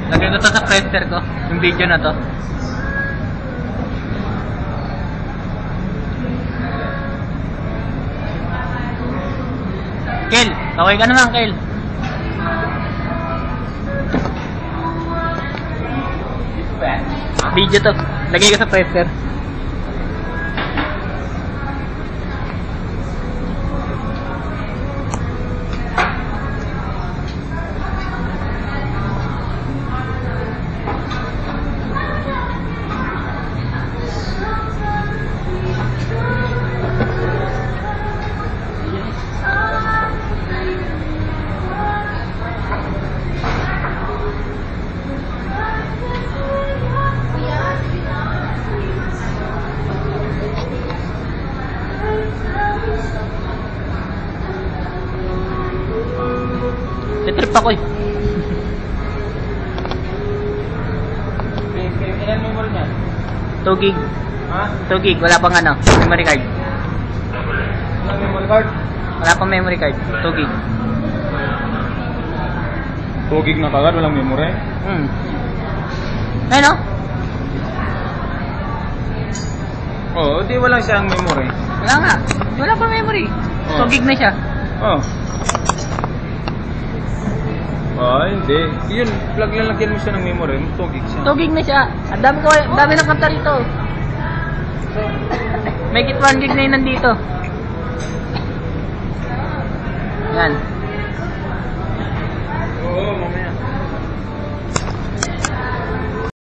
Lagay ko to sa presser ko, yung video na to. Kel, kaway ka naman, Kel. Video to, lagay ko sa presser. Trip ako eh. Ilan memory niya? 2 gig. Ha? 2 gig, wala pang ano, memory card. Ilang memory card? Wala pang memory card, 2 gig. 2 gig na kagad, walang memory? Ayun o. Oo, di walang siyang memory. Wala nga, wala pang memory. 2 gig na siya. Oo. Hindi. Yun, lalagyan mo siya ng memory, 2 gig siya. 2 gig na siya. Ang dami ng kanta rito. May kit 1 gig na yun nandito. Yan. Oo, mamaya.